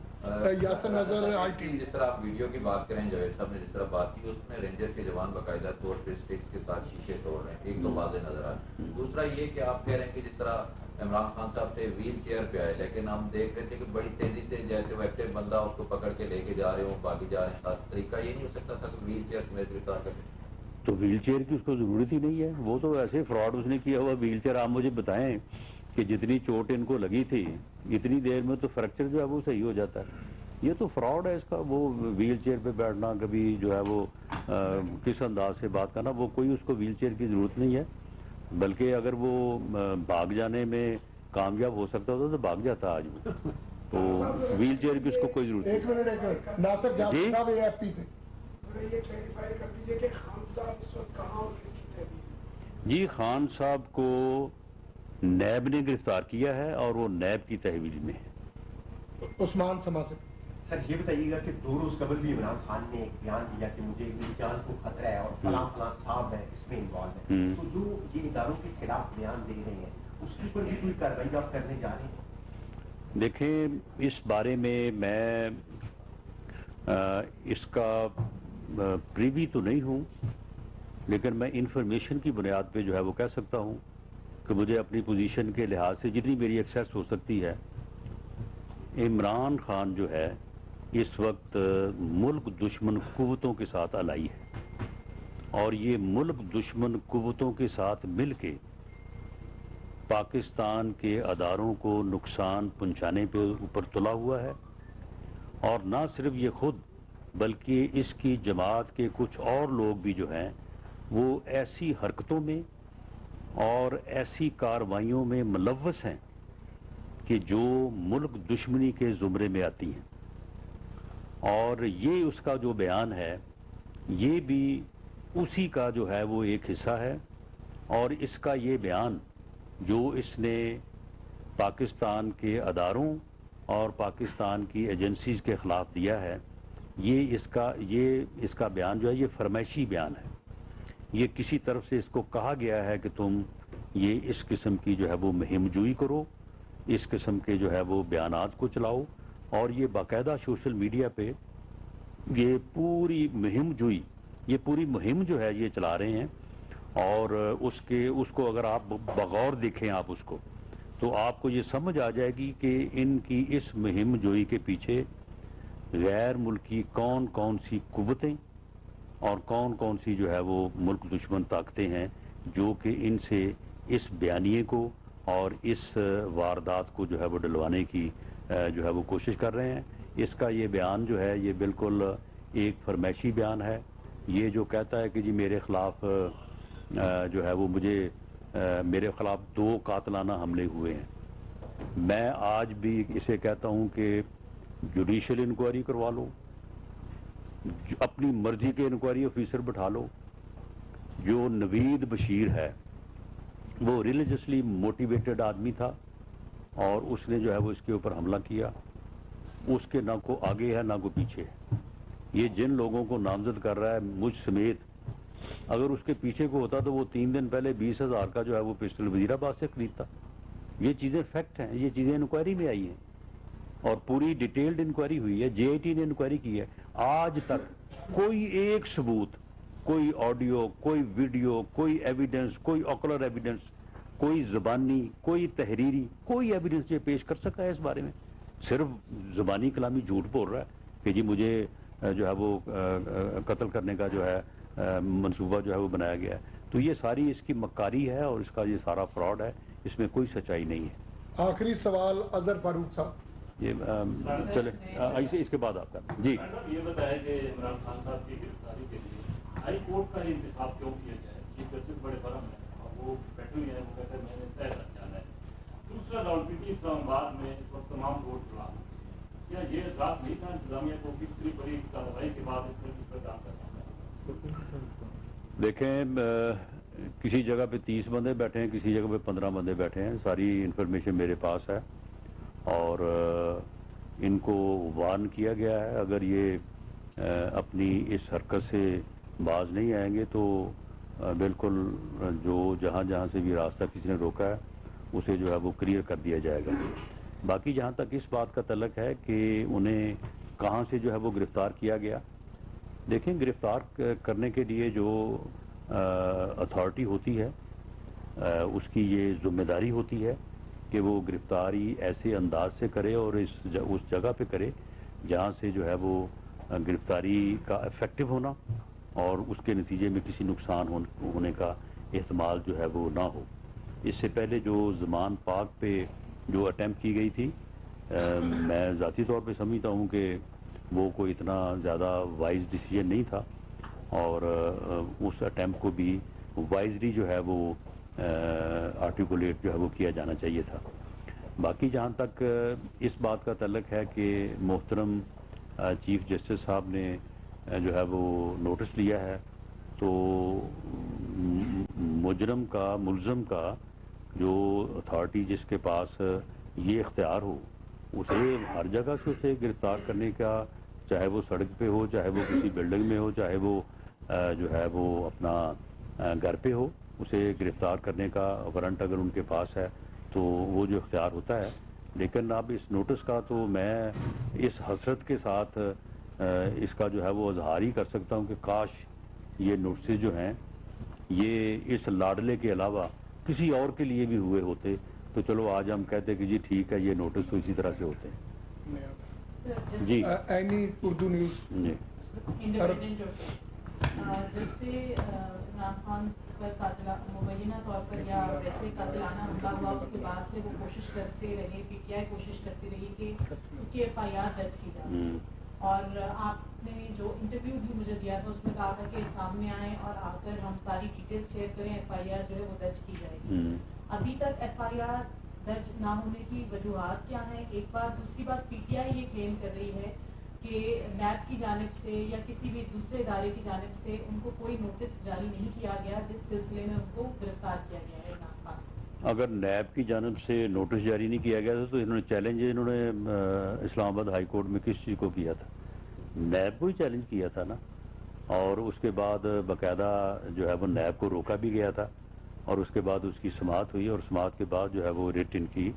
یاسر نظر آئی ٹی جس طرح آپ ویڈیو کی بات کریں، جاوید صاحب نے جس طرح بات کی، اس میں رینجر کے جوان باقاعدہ طور پہ اسٹکس کے ساتھ شیشے توڑ رہے ہیں. ایک تو واضح نظر آ رہا ہے. دوسرا یہ کہ آپ کہہ رہے ہیں کہ جس طرح عمران خان صاحب تھے ویل چیئر پہ آئے، لیکن ہم دیکھ رہے تھے کہ بڑی تیزی سے جیسے وہ ایکٹیو بندہ اس کو پکڑ کے لے کے جا رہے ہوں، باقی جا رہے ہیں. طریقہ یہ نہیں ہو سکتا تھا کہ ویل چیئر سمیت گرفتار کریں؟ تو ویل چیئر کی اس کو ضرورت ہی نہیں ہے، وہ تو ایسے فراڈ اس نے کیا ہوا. ویل چیئر آپ مجھے بتائیں کہ جتنی چوٹ ان کو لگی تھی اتنی دیر میں تو فریکچر جو ہے وہ صحیح ہو جاتا ہے. یہ تو فراڈ ہے اس کا. وہ ویل چیئر پہ بیٹھنا، کبھی جو ہے وہ کس انداز سے بات کرنا، وہ کوئی اس کو ویل چیئر کی ضرورت نہیں ہے. بلکہ اگر وہ بھاگ جانے میں کامیاب ہو سکتا ہوتا تو بھاگ جاتا آج میں. تو ویل چیئر کی اس کو کوئی ضرورت ایک نہیں. منٹ ایک منٹ ناصر جعفر صاحب اے ایف پی سے یہ کلیریفائی کر دیجیے کہ خان صاحب اس وقت کہاں اور کس کی تحویل؟ جی خان صاحب کو نیب نے گرفتار کیا ہے اور وہ نیب کی تحویل میں ہے. عثمان سما سے. سر یہ بتائیے گا کہ 2 روز قبل بھی عمران خان نے ایک بیان دیا کہ مجھے میری جان کو خطرہ ہے اور فلاں فلاں صاحب ہیں اس میں انوالو ہیں. تو جو یہ اداروں کے خلاف بیان دے رہے ہیں اس کی پر بھی کوئی کارروائی آپ کرنے جا رہے ہیں؟ دیکھیں اس بارے میں اس کا پریوی تو نہیں ہوں، لیکن میں انفارمیشن کی بنیاد پہ جو ہے وہ کہہ سکتا ہوں کہ مجھے اپنی پوزیشن کے لحاظ سے جتنی میری ایکسیس ہو سکتی ہے، عمران خان جو ہے اس وقت ملک دشمن قوتوں کے ساتھ الائی ہے، اور یہ ملک دشمن قوتوں کے ساتھ مل کے پاکستان کے اداروں کو نقصان پہنچانے پہ اوپر تلا ہوا ہے. اور نہ صرف یہ خود بلکہ اس کی جماعت کے کچھ اور لوگ بھی جو ہیں وہ ایسی حرکتوں میں اور ایسی کارروائیوں میں ملوث ہیں کہ جو ملک دشمنی کے زمرے میں آتی ہیں. اور یہ اس کا جو بیان ہے یہ بھی اسی کا جو ہے وہ ایک حصہ ہے. اور اس کا یہ بیان جو اس نے پاکستان کے اداروں اور پاکستان کی ایجنسیز کے خلاف دیا ہے، یہ اس کا بیان جو ہے یہ فرمائشی بیان ہے. یہ کسی طرف سے اس کو کہا گیا ہے کہ تم یہ اس قسم کی جو ہے وہ مہم جوئی کرو، اس قسم کے جو ہے وہ بیانات کو چلاؤ. اور یہ باقاعدہ سوشل میڈیا پہ یہ پوری مہم جو ہے یہ چلا رہے ہیں. اور اس کو اگر آپ بغور دیکھیں آپ اس کو تو آپ کو یہ سمجھ آ جائے گی کہ ان کی اس مہم جوئی کے پیچھے غیر ملکی کون کون سی قوتیں اور کون کون سی جو ہے وہ ملک دشمن طاقتیں ہیں جو کہ ان سے اس بیانیے کو اور اس واردات کو جو ہے وہ ڈلوانے کی جو ہے وہ کوشش کر رہے ہیں. اس کا یہ بیان جو ہے یہ بالکل ایک فرمائشی بیان ہے. یہ جو کہتا ہے کہ جی میرے خلاف جو ہے وہ میرے خلاف 2 قاتلانہ حملے ہوئے ہیں، میں آج بھی اسے کہتا ہوں کہ جوڈیشل انکوائری کروا لو، اپنی مرضی کے انکوائری آفیسر بٹھا لو. جو نوید بشیر ہے وہ ریلیجسلی موٹیویٹڈ آدمی تھا اور اس نے جو ہے وہ اس کے اوپر حملہ کیا. اس کے نہ کو آگے ہے نہ کو پیچھے ہے. یہ جن لوگوں کو نامزد کر رہا ہے مجھ سمیت، اگر اس کے پیچھے کو ہوتا تو وہ 3 دن پہلے 20,000 کا جو ہے وہ پسٹل وزیر آباد سے خریدتا. یہ چیزیں فیکٹ ہیں، یہ چیزیں انکوائری میں آئی ہیں اور پوری ڈیٹیلڈ انکوائری ہوئی ہے. جے آئی ٹی نے انکوائری کی ہے. آج تک کوئی ایک ثبوت، کوئی آڈیو، کوئی ویڈیو، کوئی ایویڈنس، کوئی آکولر ایویڈنس کوئی زبانی کوئی تحریری کوئی ایویڈنس یہ پیش کر سکا ہے اس بارے میں؟ صرف زبانی کلامی جھوٹ بول رہا ہے کہ جی مجھے جو ہے وہ قتل کرنے کا جو ہے منصوبہ جو ہے وہ بنایا گیا ہے. تو یہ ساری اس کی مکاری ہے اور اس کا یہ سارا فراڈ ہے, اس میں کوئی سچائی نہیں ہے. آخری سوال اظہر فاروق صاحب. یہ چلے اس کے بعد آپ کا جی. یہ بتایا کہ عمران خان صاحب کی گرفتاری کے لیے ہائی کورٹ کا انتخاب کیوں کیا گیا ہے؟ چیف جسٹس بڑے برہم ہیں اور وہ بیٹھے ہوئے ہیں, وہ کہتے ہیں میں نے طے کر جانا ہے. دوسرا راولپنڈی اسلام آباد میں اس وقت تمام روڈ کھلا ہے. کیا یہ احساس نہیں تھا انتظامیہ کو کہ اتنی بڑی کارروائی کے بعد اس میں کس پر کام کا سامنا؟ دیکھیں کسی جگہ پہ 30 بندے بیٹھے ہیں, کسی جگہ پہ 15 بندے بیٹھے ہیں, ساری انفارمیشن میرے پاس ہے اور ان کو وارن کیا گیا ہے. اگر یہ اپنی اس حرکت سے باز نہیں آئیں گے تو بالکل جو جہاں جہاں سے بھی راستہ کسی نے روکا ہے اسے جو ہے وہ کلیئر کر دیا جائے گا. باقی جہاں تک اس بات کا تعلق ہے کہ انہیں کہاں سے جو ہے وہ گرفتار کیا گیا, دیکھیں گرفتار کرنے کے لیے جو اتھارٹی ہوتی ہے اس کی یہ ذمہ داری ہوتی ہے کہ وہ گرفتاری ایسے انداز سے کرے اور اس جگہ پہ کرے جہاں سے جو ہے وہ گرفتاری کا افیکٹو ہونا اور اس کے نتیجے میں کسی نقصان ہونے کا احتمال جو ہے وہ نہ ہو. اس سے پہلے جو زمان پاک پہ جو اٹیمپٹ کی گئی تھی, میں ذاتی طور پہ سمجھتا ہوں کہ وہ کوئی اتنا زیادہ وائز ڈیسیجن نہیں تھا اور اس اٹیمپٹ کو بھی وائزلی جو ہے وہ آرٹیکولیٹ جو ہے وہ کیا جانا چاہیے تھا. باقی جہاں تک اس بات کا تعلق ہے کہ محترم چیف جسٹس صاحب نے جو ہے وہ نوٹس لیا ہے, تو مجرم کا ملزم کا جو اتھارٹی جس کے پاس یہ اختیار ہو اسے ہر جگہ سے اسے گرفتار کرنے کا, چاہے وہ سڑک پہ ہو, چاہے وہ کسی بلڈنگ میں ہو, چاہے وہ جو ہے وہ اپنا گھر پہ ہو, اسے گرفتار کرنے کا وارنٹ اگر ان کے پاس ہے تو وہ جو اختیار ہوتا ہے. لیکن اب اس نوٹس کا تو میں اس حسرت کے ساتھ اس کا جو ہے وہ اظہار ہی کر سکتا ہوں کہ کاش یہ نوٹسز جو ہیں یہ اس لاڈلے کے علاوہ کسی اور کے لیے بھی ہوئے ہوتے تو چلو آج ہم کہتے کہ جی ٹھیک ہے یہ نوٹس تو اسی طرح سے ہوتے ہیں. جی اینی اردو نیوز. جی جب سے عمران خان پر مبینہ طور پر یا ویسے قاتلانہ حملہ ہوا اس کے بعد سے وہ کوشش کرتے رہے, پی ٹی آئی کوشش کرتی رہی کہ اس کی ایف آئی آر درج کی جا سکے, اور آپ نے جو انٹرویو بھی مجھے دیا تھا اس میں کہا تھا کہ سامنے آئیں اور آ کر ہم ساری ڈیٹیل شیئر کریں, ایف آئی آر جو ہے وہ درج کی جائے گی. ابھی تک ایف آئی آر درج نہ ہونے کی وجوہات کیا ہیں, ایک بات. دوسری بات, پی ٹی آئی یہ کلیم کر رہی ہے کہ نیب کی جانب سے یا کسی بھی دوسرے ادارے کی جانب سے ان کو کوئی نوٹس جاری نہیں کیا گیا جس سلسلے میں ان کو گرفتار کیا گیا ہے. عمران خان اگر نیب کی جانب سے نوٹس جاری نہیں کیا گیا تھا تو انہوں نے چیلنج انہوں نے اسلام آباد ہائی کورٹ میں کس چیز کو کیا تھا؟ نیب کو ہی چیلنج کیا تھا نا, اور اس کے بعد باقاعدہ جو ہے وہ نیب کو روکا بھی گیا تھا اور اس کے بعد اس کی سماعت ہوئی اور سماعت کے بعد جو ہے وہ ریٹ ان کی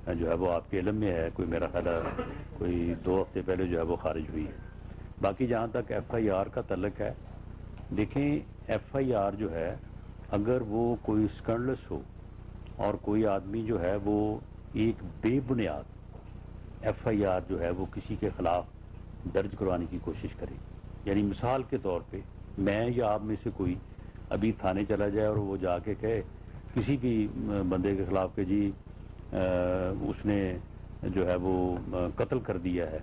جو ہے وہ آپ کے علم میں ہے, کوئی میرا خیال ہے کوئی 2 ہفتے پہلے جو ہے وہ خارج ہوئی ہے. باقی جہاں تک ایف آئی آر کا تعلق ہے, دیکھیں ایف آئی آر جو ہے اگر وہ کوئی اسکینڈلس ہو اور کوئی آدمی جو ہے وہ ایک بے بنیاد ایف آئی آر جو ہے وہ کسی کے خلاف درج کروانے کی کوشش کرے, یعنی مثال کے طور پہ میں یا آپ میں سے کوئی ابھی تھانے چلا جائے اور وہ جا کے کہے کسی بھی بندے کے خلاف کہ جی اس نے جو ہے وہ قتل کر دیا ہے,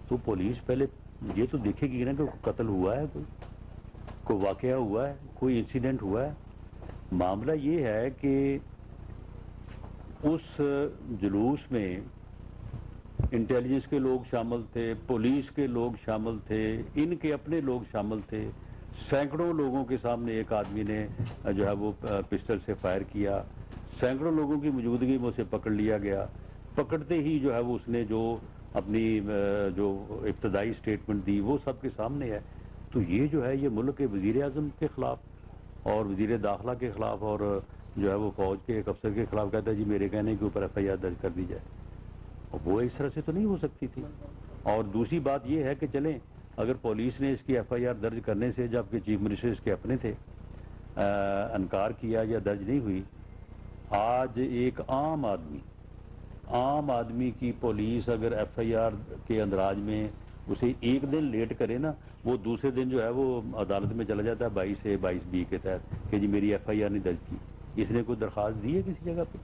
تو پولیس پہلے یہ تو دیکھے گی نا کہ قتل ہوا ہے, کوئی واقعہ ہوا ہے, کوئی انسیڈنٹ ہوا ہے. معاملہ یہ ہے کہ اس جلوس میں انٹیلیجنس کے لوگ شامل تھے, پولیس کے لوگ شامل تھے, ان کے اپنے لوگ شامل تھے. سینکڑوں لوگوں کے سامنے ایک آدمی نے جو ہے وہ پسٹل سے فائر کیا, سینکڑوں لوگوں کی موجودگی میں اسے پکڑ لیا گیا. پکڑتے ہی جو ہے وہ اس نے جو اپنی جو ابتدائی سٹیٹمنٹ دی وہ سب کے سامنے ہے. تو یہ جو ہے یہ ملک کے وزیر اعظم کے خلاف اور وزیر داخلہ کے خلاف اور جو ہے وہ فوج کے ایک افسر کے خلاف کہتا ہے جی میرے کہنے کے اوپر ایف آئی آر درج کر دی جائے, اور وہ اس طرح سے تو نہیں ہو سکتی تھی. اور دوسری بات یہ ہے کہ چلیں اگر پولیس نے اس کی ایف آئی آر درج کرنے سے, جبکہ چیف منسٹر اس کے اپنے تھے, انکار کیا یا درج نہیں ہوئی, آج ایک عام آدمی کی پولیس اگر ایف آئی آر کے اندراج میں اسے ایک دن لیٹ کرے نا، وہ دوسرے دن جو ہے وہ عدالت میں چلا جاتا ہے 22A/22B کے تحت کہ جی میری ایف آئی آر نہیں درج کی. اس نے کوئی درخواست دی ہے کسی جگہ پہ؟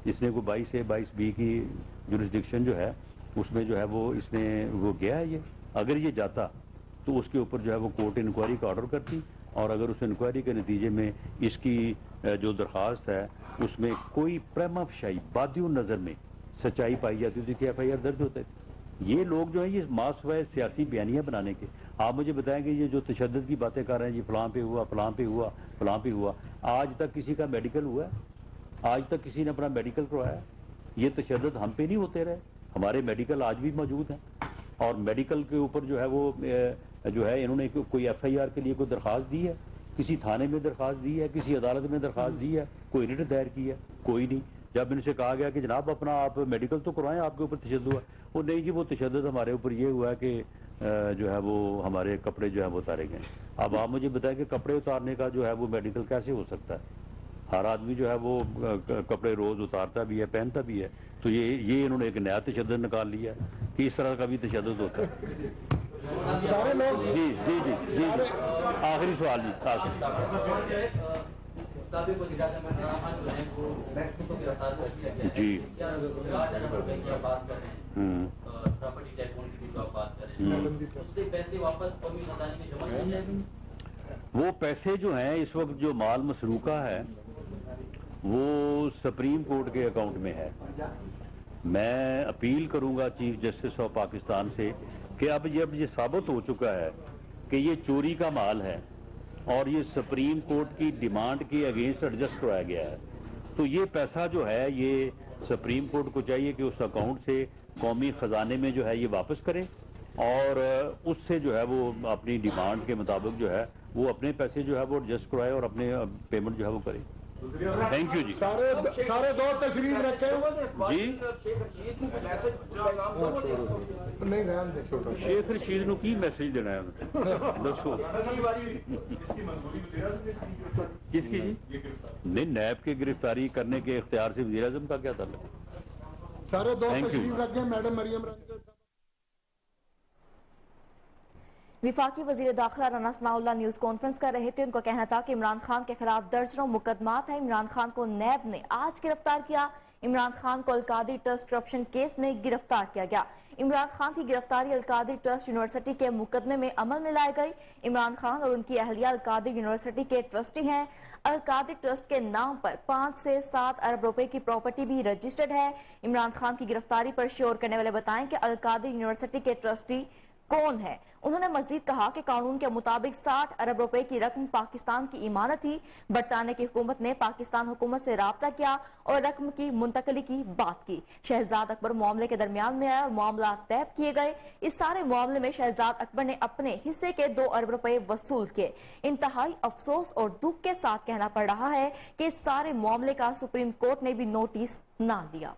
اس نے کوئی 22A/22B کی جورسڈکشن جو ہے اس میں جو ہے وہ اس نے وہ گیا ہے. یہ اگر یہ جاتا تو اس کے اوپر جو ہے وہ کورٹ انکوائری کا آرڈر کرتی، اور اگر اس انکوائری کے نتیجے میں اس کی جو درخواست ہے اس میں کوئی پریما فشائی بادی نظر میں سچائی پائی جاتی تھی کہ ایف آئی آر درج ہوتا ہے. یہ لوگ جو ہیں یہ ماسوائے سیاسی بیانیاں بنانے کے. آپ مجھے بتائیں کہ یہ جو تشدد کی باتیں کر رہے ہیں جی فلاں پہ ہوا فلاں پہ ہوا فلاں پہ ہوا، آج تک کسی کا میڈیکل ہوا ہے؟ آج تک کسی نے اپنا میڈیکل کروایا ہے؟ یہ تشدد ہم پہ نہیں ہوتے رہے. ہمارے میڈیکل آج بھی موجود ہیں، اور میڈیکل کے اوپر جو ہے وہ جو ہے انہوں نے کوئی ایف آئی آر کے لیے کوئی درخواست دی ہے؟ کسی تھانے میں درخواست دی ہے؟ کسی عدالت میں درخواست دی ہے؟ کوئی رٹ دائر کی ہے؟ کوئی نہیں. جب ان سے کہا گیا کہ جناب اپنا آپ میڈیکل تو کروائیں، آپ کے اوپر تشدد ہوا، وہ نہیں جی وہ تشدد ہمارے اوپر یہ ہوا ہے کہ جو ہے وہ ہمارے کپڑے جو ہے وہ اتارے گئے. اب آپ مجھے بتائیں کہ کپڑے اتارنے کا جو ہے وہ میڈیکل کیسے ہو سکتا ہے؟ ہر آدمی جو ہے وہ کپڑے روز اتارتا بھی ہے، پہنتا بھی ہے. تو یہ انہوں نے ایک نیا تشدد نکال لیا ہے کہ اس طرح کا بھی تشدد ہوتا ہے. سارے لوگ جی آخری سوال جی. سابق وزیر اعظم عمران خان جو ہیں وہ کو گرفتار کر دیا گیا ہے. جی. کیا 60 ارب روپے کی آپ بات کر رہے ہیں، پراپرٹی ٹیکون کی بھی جو آپ بات کر رہے ہیں، اس سے پیسے واپس قومی خزانے میں جمع کیے جائیں گے؟ وہ پیسے جو ہیں اس وقت جو مال مسروقہ ہے وہ سپریم کورٹ کے اکاؤنٹ میں ہے. میں اپیل کروں گا چیف جسٹس آف پاکستان سے کہ اب یہ ثابت ہو چکا ہے کہ یہ چوری کا مال ہے اور یہ سپریم کورٹ کی ڈیمانڈ کے اگینسٹ ایڈجسٹ کرایا گیا ہے، تو یہ پیسہ جو ہے یہ سپریم کورٹ کو چاہیے کہ اس اکاؤنٹ سے قومی خزانے میں جو ہے یہ واپس کرے، اور اس سے جو ہے وہ اپنی ڈیمانڈ کے مطابق جو ہے وہ اپنے پیسے جو ہے وہ ایڈجسٹ کرائے اور اپنے پیمنٹ جو ہے وہ کرے. تھینک یو جی. سارے دور تشریف رکھے جی نہیں رہن دے. شیخ رشید نو کی میسج دینا ہے دسو کس کی جی؟ نہیں نیب کے گرفتاری کرنے کے اختیار سے وزیر اعظم کا کیا تعلق ہے؟ سارے دور Thank you. تشریف رکھے. میڈم مریم رنگ وفاقی وزیر داخلہ رانا ثناء اللہ نیوز کانفرنس کر رہے تھے. ان کا کہنا تھا کہ عمران خان کے خلاف درجنوں مقدمات ہیں. عمران خان کو نیب نے آج گرفتار کیا. عمران خان کو القادری ٹرسٹ کرپشن کیس میں گرفتار کیا گیا. عمران خان کی گرفتاری القادری ٹرسٹ یونیورسٹی کے مقدمے میں عمل میں لائے گئی. عمران خان اور ان کی اہلیہ القادری یونیورسٹی کے ٹرسٹی ہیں. القادری ٹرسٹ کے نام پر 5 سے 7 ارب روپے کی پراپرٹی بھی رجسٹرڈ ہے. عمران خان کی گرفتاری پر شور کرنے والے بتائیں کہ القادری یونیورسٹی کے ٹرسٹی کون ہے. انہوں نے مزید کہا کہ قانون کے مطابق 60 ارب روپے کی رقم پاکستان کی امانت تھی. برطانیہ کی حکومت نے پاکستان حکومت سے رابطہ کیا اور رقم کی منتقلی کی بات کی. شہزاد اکبر معاملے کے درمیان میں آیا اور معاملات طے کیے گئے. اس سارے معاملے میں شہزاد اکبر نے اپنے حصے کے 2 ارب روپے وصول کیے. انتہائی افسوس اور دکھ کے ساتھ کہنا پڑ رہا ہے کہ اس سارے معاملے کا سپریم کورٹ نے بھی نوٹس نہ دیا.